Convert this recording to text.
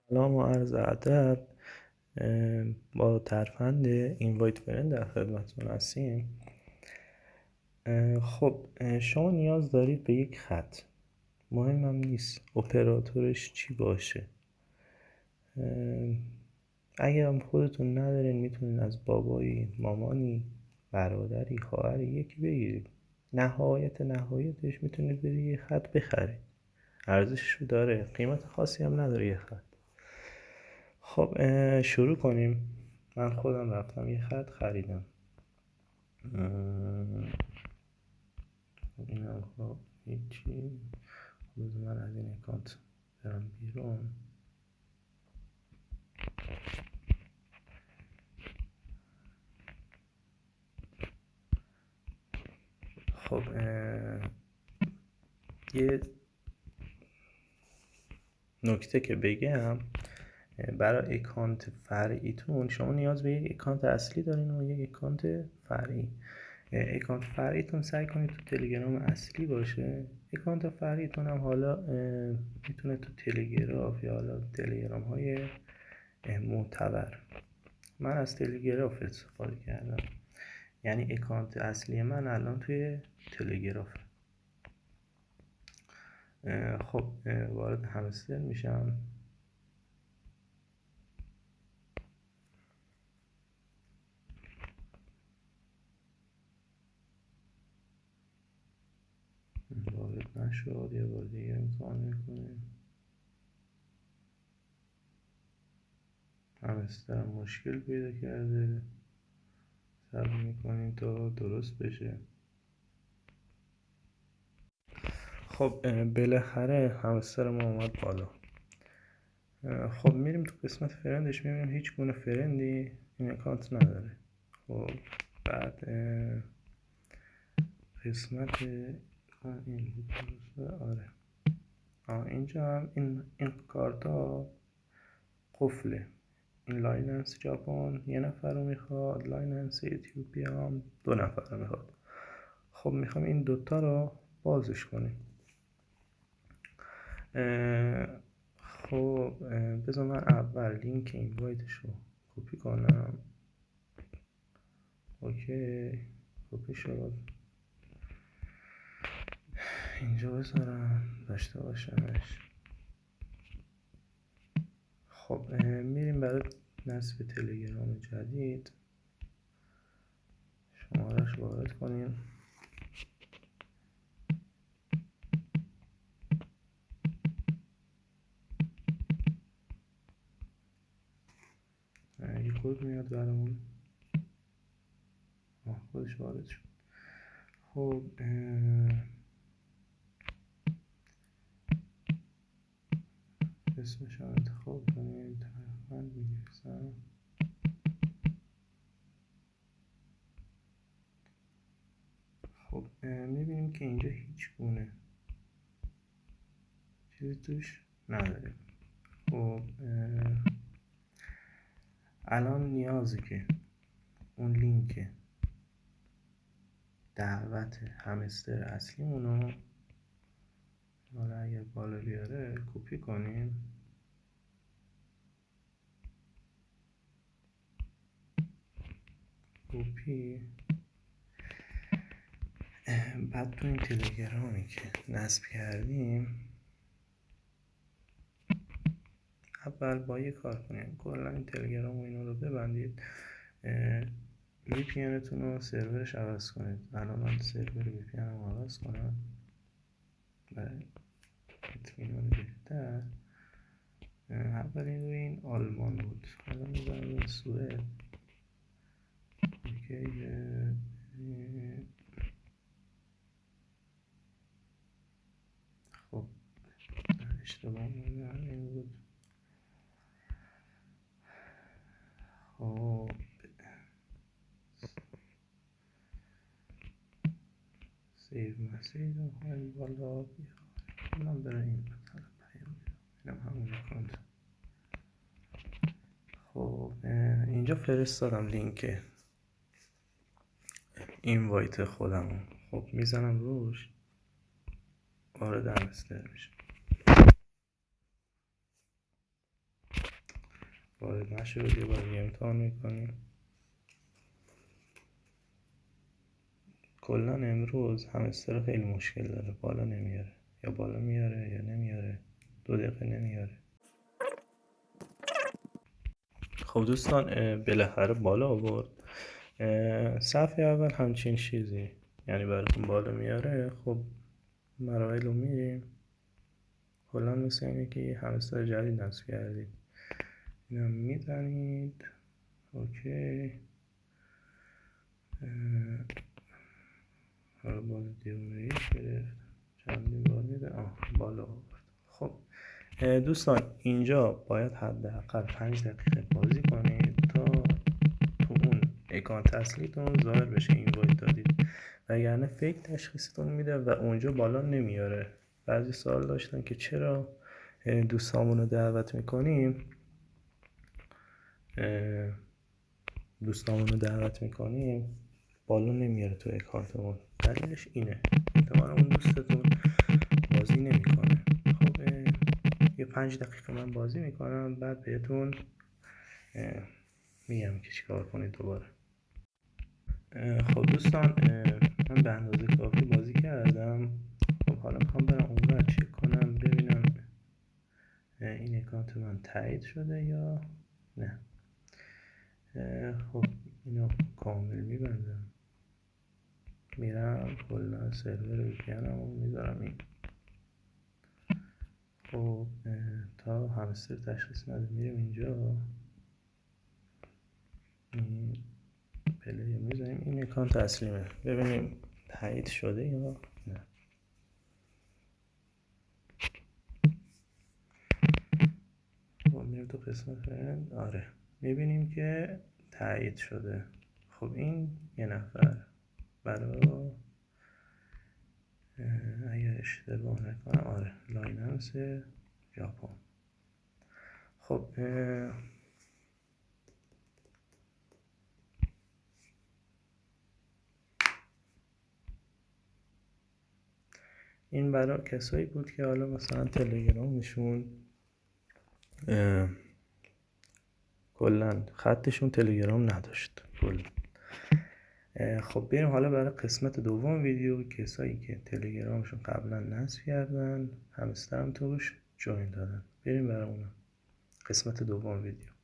سلام و عرض ادب. با ترفند اینوایت فرند در خدمتتون هستیم. خب شما نیاز دارید به یک خط، مهمم نیست اپراتورش چی باشه. اگر هم خودتون ندارین میتونین از بابایی، مامانی، برادری، خواهری یکی بگیرید. نهایتش میتونید برید یه خط بخرید، ارزششو داره، قیمت خاصی هم نداره یه خط. خب شروع کنیم. من خودم رفتم یه خط خریدم. این هم خب هیچی. بذار من از این اکانت برم بیرون. خب یه نکته که بگم، برای اکانت فرعیتون شما نیاز به یک اکانت اصلی دارین و یک اکانت فرعی. اکانت فرعیتون سعی کنید تو تلگرام اصلی باشه. اکانت فرعیتون هم حالا میتونه تو تلگراف یا حالا تلگرام های معتبر. من از تلگراف استفاده کردم، یعنی اکانت اصلی من الان توی تلگراف. خب وارد همستر میشم. وارد نشد، یه بار دیگه امتحان میکنیم. همسترم مشکل پیدا کرده، صبر میکنیم تا درست بشه. خب بالاخره همستر ما اومد بالا. خب میریم تو قسمت فرندش، میبینیم هیچ گونه فرندی این اکانت نداره. خب بعد قسمت این بود، آره اینجا هم این کارتا قفله. این لایننس ژاپن یه نفر رو میخواد، لایننس اتیوپیا هم 2 نفر رو میخواد. خب میخوام این دوتا رو بازش کنیم. خب بذار من اول لینک اینوایتش رو کپی کنم. اوکی کپی شد، اینجا بذارم داشته باشمش. خب میریم برای نصب تلگرام جدید، شمارش وارد کنیم. یه کد میاد برامون، خودش وارد شد. خب اسمش رو انتخاب کنیم، ترفند می‌نویسم. خب میبینیم که اینجا هیچ گونه چیزی توش نداره. خب الان نیازه که اون لینک دعوت همستر اصلیمونو حالا اگر بالا بیاره کپی کنیم. کپی. بعد تو این تلگرامی که نصب کردیم اول با یه کار کنیم، کلا این تلگرام و اینا رو ببندید، وی پی انتون رو سرورش عوض کنید. الان من سرور وی پی ان رو عوض کنم برای اطمینان بهتر. اولین روی این آلمان بود، حالا میذارم روی سوئد. خب اشتباه میدونم این بود. خب سیو مسیج رو خواهیم بالا بیار. من برای این مثلا پیام میدم، اینم همون اکانت. خب اینجا فرستادم لینک اینوایت خودمو. خب میزنم روش، وارد همستر میشه. وارد نشد. یه بار دیگه امتحان میکنیم. کلا امروز همستر خیلی مشکل داره، بالا نمیاره، یا بالا میاره یا نمیاره، 2 دقیقه نمیاره. خب دوستان بالاخره بالا آورد. صفحه اول همچین چیزی، یعنی براتون بالا میاره. خب مراحل رو میریم. کلا مثل اینه که همستر جدید نصب کردید. اینم میزنید. اوکی. حالا بالا دیوونه گرفت، چندین بار میده. بالا آورد. خب دوستان اینجا باید حداقل 5 دقیقه بازی کنید تا تو اون اکانت اصلیتون ظاهر بشه این وایت دادید، وگرنه فیک تشخیصتون میده و اونجا بالا نمیاره. بعضی سوال داشتن که چرا دوستامون رو دعوت میکنیم بالا نمیاره تو اکانتمون. دلیلش اینه احتمالا اون دوستتون بازی نمیکنه. خب یه 5 دقیقه من بازی میکنم، بعد بهتون میگم که چیکار کنید دوباره. خب دوستان من به اندازه کافی بازی کردم. خب حالا میخوام برم اونور چک کنم ببینم این اکانت من تایید شده یا نه. خب اینو کامل میبندم، میرم کلا سرور ویپی‌انمو میذارم این. خب تا همستر تشخیص نده میریم اینجا، این پلی میذاریم. این اکانت اصلیمه، ببینیم تایید شده یا نه. خب میریم تو قسمت فرند. آره میبینیم که تایید شده. خب این یه نفر برای اگر اشتباه نکنم آره لایننس ژاپن. خب این برای کسایی بود که حالا مثلا تلگرامشون کلا خطشون تلگرام نداشت کلا. خب بریم حالا برای قسمت دوم ویدیو. کسایی که تلگرامشون قبلا نصب کردن همستر هم توش جوین دادن، بریم برای اون قسمت دوم ویدیو.